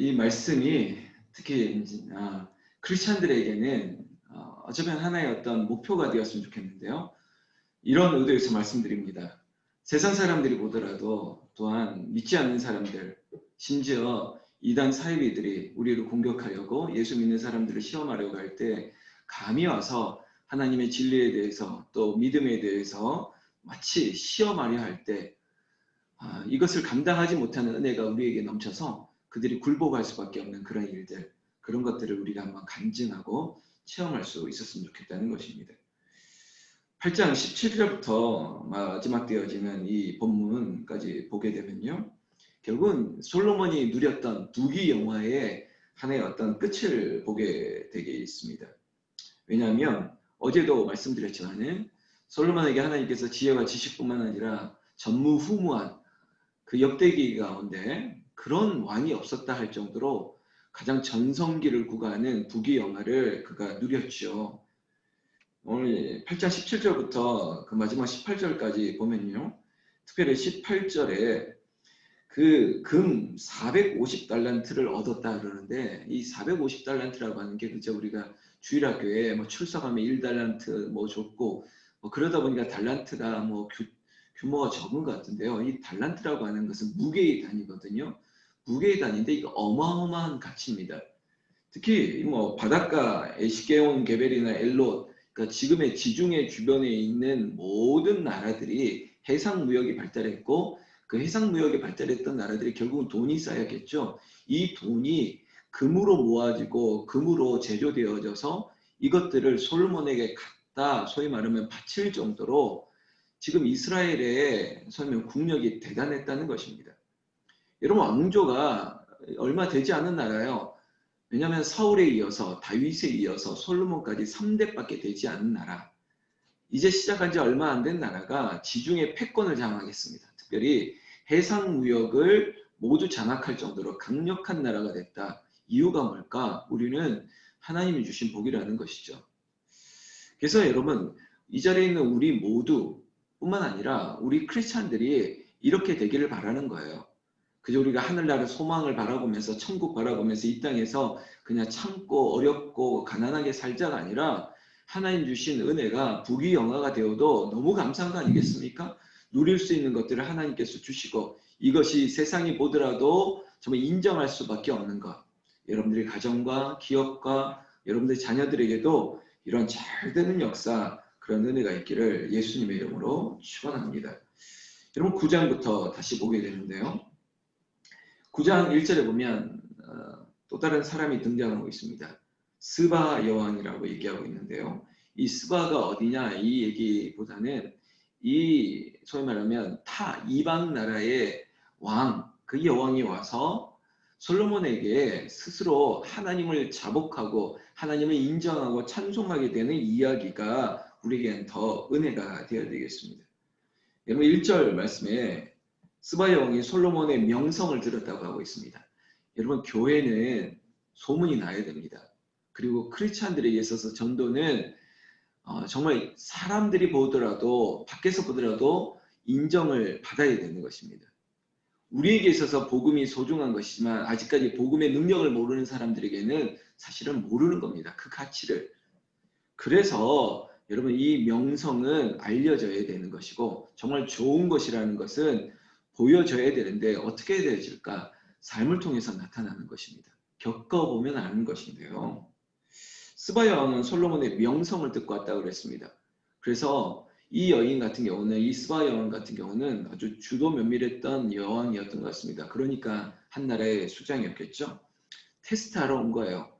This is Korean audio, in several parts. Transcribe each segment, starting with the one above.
이 말씀이 특히 크리스찬들에게는 어쩌면 하나의 어떤 목표가 되었으면 좋겠는데요. 이런 의도에서 말씀드립니다. 세상 사람들이 보더라도 또한 믿지 않는 사람들, 심지어 이단 사이비들이 우리를 공격하려고 예수 믿는 사람들을 시험하려고 할 때 감히 와서 하나님의 진리에 대해서 또 믿음에 대해서 마치 시험하려 할 때 이것을 감당하지 못하는 은혜가 우리에게 넘쳐서 그들이 굴복할 수밖에 없는 그런 일들, 그런 것들을 우리가 한번 간증하고 체험할 수 있었으면 좋겠다는 것입니다. 8장 17절부터 마지막 되어지는 이 본문까지 보게 되면요. 결국은 솔로몬이 누렸던 부귀 영화의 하나의 어떤 끝을 보게 되게 있습니다. 왜냐하면 어제도 말씀드렸지만은 솔로몬에게 하나님께서 지혜와 지식뿐만 아니라 전무후무한 그 역대기 가운데 그런 왕이 없었다 할 정도로 가장 전성기를 구가하는 부귀 영화를 그가 누렸죠. 오늘 8장 17절부터 그 마지막 18절까지 보면요. 특별히 18절에 그 금 450달란트를 얻었다 그러는데 이 450달란트라고 하는 게 그저 우리가 주일학교에 뭐 출석하면 1달란트 뭐 줬고 뭐 그러다 보니까 달란트가 뭐 규모가 적은 것 같은데요. 이 달란트라고 하는 것은 무게의 단위거든요. 무게의 단위인데 이거 어마어마한 가치입니다. 특히 뭐 바닷가 에시게온 게벨이나 엘롯 그러니까 지금의 지중해 주변에 있는 모든 나라들이 해상 무역이 발달했고 그 해상 무역이 발달했던 나라들이 결국은 돈이 쌓였겠죠. 이 돈이 금으로 모아지고 금으로 제조되어져서 이것들을 솔로몬에게 갖다 소위 말하면 바칠 정도로 지금 이스라엘의 소위 말하면 국력이 대단했다는 것입니다. 여러분 왕조가 얼마 되지 않은 나라요. 왜냐하면 사울에 이어서 다윗에 이어서 솔로몬까지 3대밖에 되지 않은 나라. 이제 시작한 지 얼마 안 된 나라가 지중해 패권을 장악했습니다. 특별히 해상 무역을 모두 장악할 정도로 강력한 나라가 됐다. 이유가 뭘까? 우리는 하나님이 주신 복이라는 것이죠. 그래서 여러분 이 자리에 있는 우리 모두 뿐만 아니라 우리 크리스찬들이 이렇게 되기를 바라는 거예요. 그저 우리가 하늘나라 소망을 바라보면서 천국 바라보면서 이 땅에서 그냥 참고 어렵고 가난하게 살자가 아니라 하나님 주신 은혜가 부귀영화가 되어도 너무 감사한 거 아니겠습니까? 누릴 수 있는 것들을 하나님께서 주시고 이것이 세상이 보더라도 정말 인정할 수밖에 없는 것. 여러분들의 가정과 기업과 여러분들의 자녀들에게도 이런 잘 되는 역사 그런 은혜가 있기를 예수님의 이름으로 축원합니다. 여러분 9장부터 다시 보게 되는데요. 9장 1절에 보면 또 다른 사람이 등장하고 있습니다. 스바 여왕이라고 얘기하고 있는데요. 이 스바가 어디냐 이 얘기보다는 이 소위 말하면 타 이방 나라의 왕, 그 여왕이 와서 솔로몬에게 스스로 하나님을 자복하고 하나님을 인정하고 찬송하게 되는 이야기가 우리에겐 더 은혜가 되어야 되겠습니다. 여러분 1절 말씀에 스바 여왕이 솔로몬의 명성을 들었다고 하고 있습니다. 여러분 교회는 소문이 나야 됩니다. 그리고 크리스찬들에게 있어서 전도는 정말 사람들이 보더라도 밖에서 보더라도 인정을 받아야 되는 것입니다. 우리에게 있어서 복음이 소중한 것이지만 아직까지 복음의 능력을 모르는 사람들에게는 사실은 모르는 겁니다. 그 가치를. 그래서 여러분 이 명성은 알려져야 되는 것이고 정말 좋은 것이라는 것은 보여져야 되는데 어떻게 해야 되질까? 삶을 통해서 나타나는 것입니다. 겪어보면 아는 것인데요. 스바 여왕은 솔로몬의 명성을 듣고 왔다고 그랬습니다. 그래서 이 여인 같은 경우는 이 스바 여왕 같은 경우는 아주 주도 면밀했던 여왕이었던 것 같습니다. 그러니까 한 나라의 수장이었겠죠. 테스트하러 온 거예요.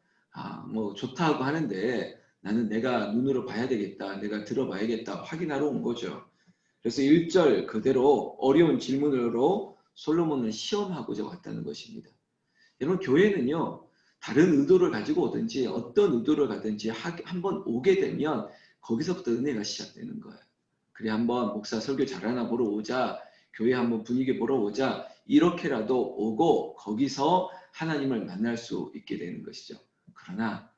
뭐 좋다고 하는데 나는 내가 눈으로 봐야 되겠다. 내가 들어봐야겠다. 확인하러 온 거죠. 그래서 1절 그대로 어려운 질문으로 솔로몬을 시험하고자 왔다는 것입니다. 여러분 교회는요. 다른 의도를 가지고 오든지 어떤 의도를 가든지 한번 오게 되면 거기서부터 은혜가 시작되는 거예요. 그래 한번 목사 설교 잘하나 보러 오자. 교회 한번 분위기 보러 오자. 이렇게라도 오고 거기서 하나님을 만날 수 있게 되는 것이죠. 그러나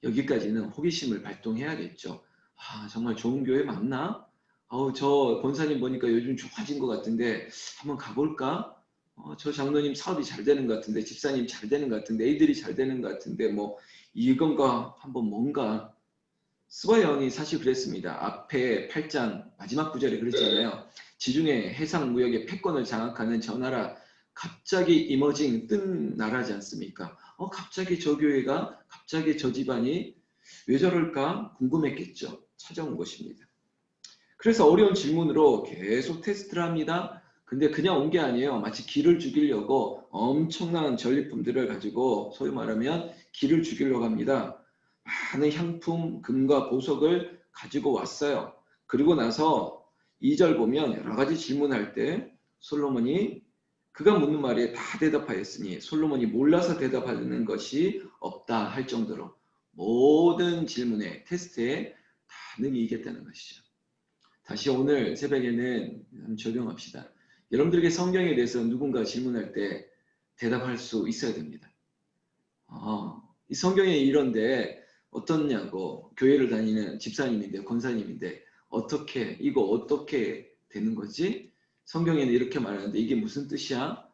여기까지는 호기심을 발동해야겠죠. 정말 좋은 교회 맞나? 저 권사님 보니까 요즘 좋아진 것 같은데 한번 가볼까? 저 장로님 사업이 잘 되는 것 같은데, 집사님 잘 되는 것 같은데, 애들이 잘 되는 것 같은데, 뭐 이건가 한번 뭔가. 스바 여왕이 사실 그랬습니다. 앞에 8장 마지막 구절에 그랬잖아요. 지중해 해상 무역의 패권을 장악하는 저 나라, 갑자기 이머징 뜬 나라지 않습니까? 갑자기 저 교회가, 갑자기 저 집안이 왜 저럴까 궁금했겠죠. 찾아온 것입니다. 그래서 어려운 질문으로 계속 테스트를 합니다. 근데 그냥 온 게 아니에요. 마치 기를 죽이려고 엄청난 전리품들을 가지고, 소위 말하면 기를 죽이려고 합니다. 많은 향품, 금과 보석을 가지고 왔어요. 그리고 나서 2절 보면 여러 가지 질문할 때 솔로몬이 그가 묻는 말에 다 대답하였으니 솔로몬이 몰라서 대답하는 것이 없다 할 정도로 모든 질문에, 테스트에 다 능히 이겼다는 것이죠. 다시 오늘 새벽에는 한번 적용합시다. 여러분들에게 성경에 대해서 누군가 질문할 때 대답할 수 있어야 됩니다. 이 성경에 이런데 어떻냐고, 교회를 다니는 집사님인데, 권사님인데 이거 어떻게 되는 거지? 성경에는 이렇게 말하는데 이게 무슨 뜻이야?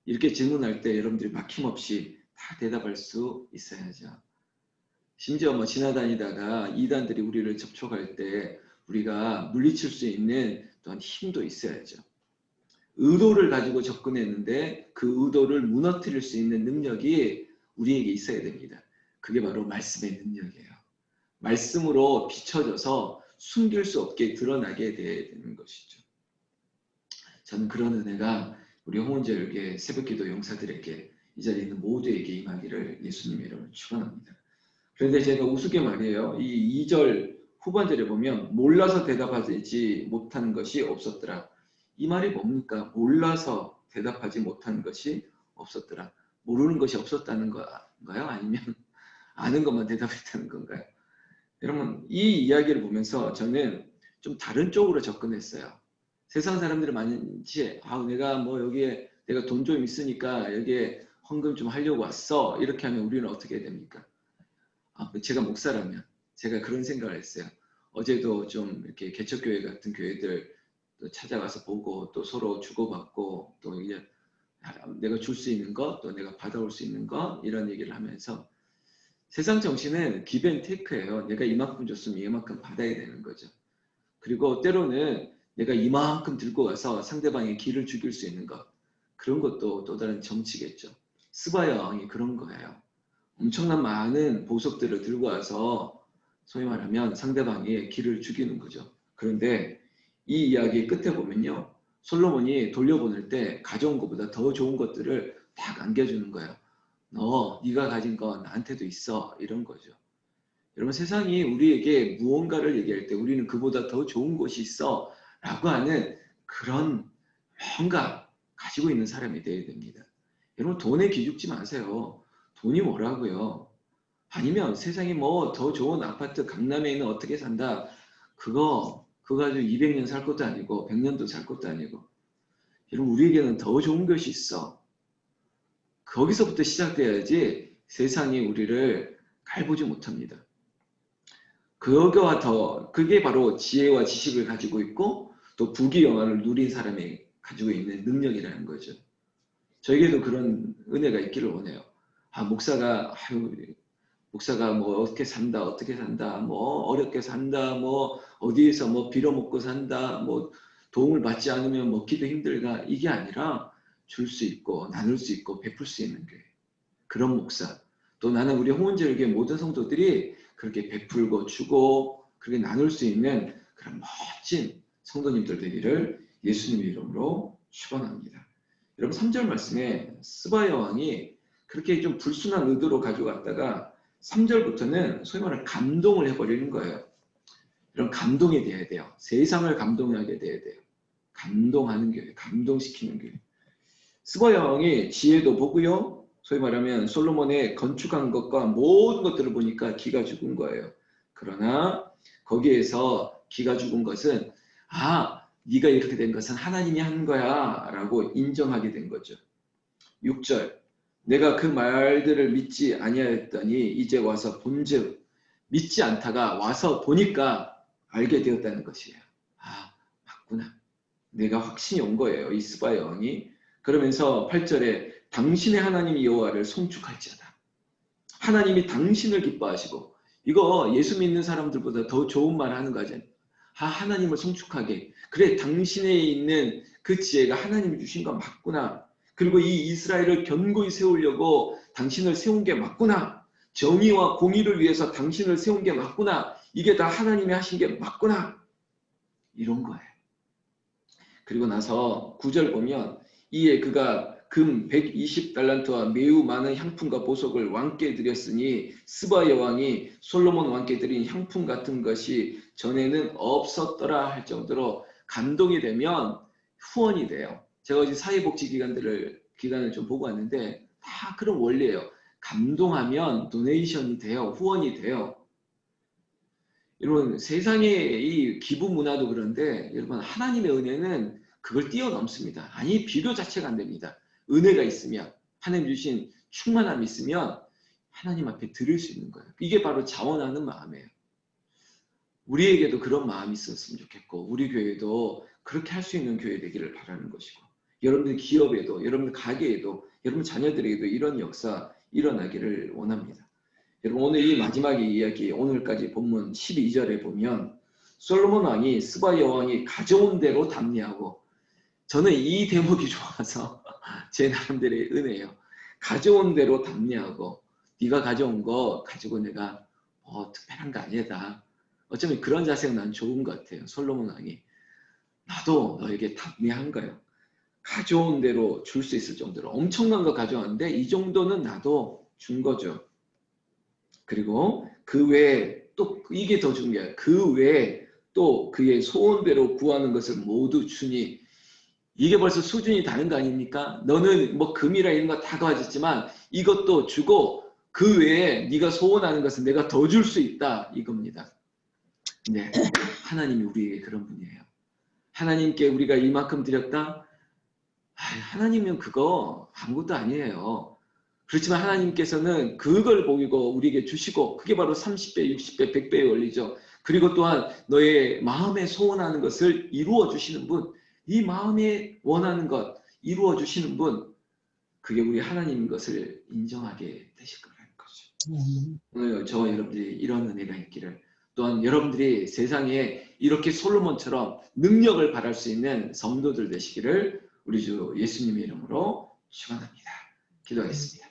이렇게 질문할 때 여러분들이 막힘없이 다 대답할 수 있어야죠. 심지어 뭐 지나다니다가 이단들이 우리를 접촉할 때 우리가 물리칠 수 있는 또한 힘도 있어야죠. 의도를 가지고 접근했는데 그 의도를 무너뜨릴 수 있는 능력이 우리에게 있어야 됩니다. 그게 바로 말씀의 능력이에요. 말씀으로 비춰져서 숨길 수 없게 드러나게 되는 것이죠. 저는 그런 은혜가 우리 홍원절개 새벽기도 용사들에게, 이 자리에 있는 모두에게 임하기를 예수님의 이름으로 축원합니다. 그런데 제가 우습게 말이에요. 이 2절 후반절에 보면 몰라서 대답하지 못한 것이 없었더라. 이 말이 뭡니까? 몰라서 대답하지 못한 것이 없었더라. 모르는 것이 없었다는 건가요? 아니면 아는 것만 대답했다는 건가요? 여러분, 이 이야기를 보면서 저는 좀 다른 쪽으로 접근했어요. 세상 사람들은 많지, 내가 뭐 여기에 내가 돈 좀 있으니까 여기에 헌금 좀 하려고 왔어. 이렇게 하면 우리는 어떻게 해야 됩니까? 제가 목사라면 제가 그런 생각을 했어요. 어제도 좀 이렇게 개척교회 같은 교회들 또 찾아가서 보고 또 서로 주고받고 또 이제 내가 줄 수 있는 것, 또 내가 받아올 수 있는 것, 이런 얘기를 하면서 세상 정신은 기브앤테이크예요. 내가 이만큼 줬으면 이만큼 받아야 되는 거죠. 그리고 때로는 내가 이만큼 들고 가서 상대방의 기를 죽일 수 있는 것, 그런 것도 또 다른 정치겠죠. 스바야 왕이 그런 거예요. 엄청난 많은 보석들을 들고 와서 소위 말하면 상대방의 기를 죽이는 거죠. 그런데 이 이야기 끝에 보면요, 솔로몬이 돌려보낼 때 가져온 것보다 더 좋은 것들을 딱 안겨주는 거예요. 네가 가진 거 나한테도 있어, 이런 거죠. 여러분, 세상이 우리에게 무언가를 얘기할 때 우리는 그보다 더 좋은 것이 있어 라고 하는 그런 뭔가 가지고 있는 사람이 되어야 됩니다. 여러분, 돈에 기죽지 마세요. 돈이 뭐라고요? 아니면 세상에 뭐 더 좋은 아파트 강남에 있는 어떻게 산다, 그거 가지고 200년 살 것도 아니고 100년도 살 것도 아니고. 여러분, 우리에게는 더 좋은 것이 있어. 거기서부터 시작돼야지 세상이 우리를 갈보지 못합니다. 그게 바로 지혜와 지식을 가지고 있고 또 부귀영화를 누린 사람이 가지고 있는 능력이라는 거죠. 저에게도 그런 은혜가 있기를 원해요. 목사가 뭐 어떻게 산다, 뭐 어렵게 산다, 뭐 어디에서 뭐 빌어먹고 산다, 뭐 도움을 받지 않으면 먹기도 힘들다, 이게 아니라 줄 수 있고 나눌 수 있고 베풀 수 있는 교회, 그런 목사. 또 나는 우리 홍원절교회 모든 성도들이 그렇게 베풀고 주고 그렇게 나눌 수 있는 그런 멋진 성도님들 되기를 예수님의 이름으로 축원합니다. 여러분, 3절 말씀에 스바 여왕이 그렇게 좀 불순한 의도로 가져갔다가 3절부터는 소위 말하는 감동을 해버리는 거예요. 이런 감동이 돼야 돼요. 세상을 감동하게 돼야 돼요. 감동하는 교회, 감동시키는 교회. 스바 여왕이 지혜도 보고요, 소위 말하면 솔로몬의 건축한 것과 모든 것들을 보니까 기가 죽은 거예요. 그러나 거기에서 기가 죽은 것은 네가 이렇게 된 것은 하나님이 한 거야 라고 인정하게 된 거죠. 6절, 내가 그 말들을 믿지 아니하였더니 이제 와서 본즉, 믿지 않다가 와서 보니까 알게 되었다는 것이에요. 맞구나. 내가 확신이 온 거예요. 이 스바 여왕이 그러면서 8절에 당신의 하나님 여호와를 송축할지어다. 하나님이 당신을 기뻐하시고, 이거 예수 믿는 사람들보다 더 좋은 말 하는 거죠. 하나님을 송축하게. 그래, 당신에 있는 그 지혜가 하나님이 주신 거 맞구나. 그리고 이 이스라엘을 견고히 세우려고 당신을 세운 게 맞구나. 정의와 공의를 위해서 당신을 세운 게 맞구나. 이게 다 하나님이 하신 게 맞구나. 이런 거예요. 그리고 나서 9절 보면 이에 그가 금 120달란트와 매우 많은 향품과 보석을 왕께 드렸으니 스바 여왕이 솔로몬 왕께 드린 향품 같은 것이 전에는 없었더라 할 정도로 감동이 되면 후원이 돼요. 제가 어제 사회복지기관을 좀 보고 왔는데 다 그런 원리예요. 감동하면 도네이션이 돼요. 후원이 돼요. 여러분, 세상의 이 기부 문화도 그런데 여러분, 하나님의 은혜는 그걸 뛰어넘습니다. 아니, 비교 자체가 안 됩니다. 은혜가 있으면, 하나님 주신 충만함이 있으면 하나님 앞에 드릴 수 있는 거예요. 이게 바로 자원하는 마음이에요. 우리에게도 그런 마음이 있었으면 좋겠고, 우리 교회도 그렇게 할 수 있는 교회 되기를 바라는 것이고, 여러분들 기업에도, 여러분들 가게에도, 여러분 자녀들에게도 이런 역사 일어나기를 원합니다. 여러분, 오늘 이 마지막의 이야기, 오늘까지 본문 12절에 보면 솔로몬 왕이 스바 여왕이 가져온 대로 답례하고, 저는 이 대목이 좋아서 제 나름대로의 은혜예요. 가져온 대로 답례하고, 네가 가져온 거 가지고 내가 특별한 거 아니다. 어쩌면 그런 자세가 난 좋은 것 같아요. 솔로몬 왕이 나도 너에게 답례한 거예요. 가져온 대로 줄 수 있을 정도로 엄청난 거 가져왔는데 이 정도는 나도 준 거죠. 그리고 그 외에 또 이게 더 중요해요. 그 외에 또 그의 소원대로 구하는 것을 모두 주니, 이게 벌써 수준이 다른 거 아닙니까? 너는 뭐 금이라 이런 거 다 가졌지만 이것도 주고 그 외에 네가 소원하는 것은 내가 더 줄 수 있다, 이겁니다. 네, 하나님이 우리에게 그런 분이에요. 하나님께 우리가 이만큼 드렸다? 하나님은 그거 아무것도 아니에요. 그렇지만 하나님께서는 그걸 보이고 우리에게 주시고, 그게 바로 30배, 60배, 100배에 올리죠. 그리고 또한 너의 마음에 소원하는 것을 이루어 주시는 분, 이 마음에 원하는 것 이루어 주시는 분, 그게 우리 하나님인 것을 인정하게 되실 거라는 거죠. 오늘 저와 여러분들이 이런 은혜가 있기를, 또한 여러분들이 세상에 이렇게 솔로몬처럼 능력을 발할 수 있는 성도들 되시기를 우리 주 예수님의 이름으로 축원합니다. 기도하겠습니다.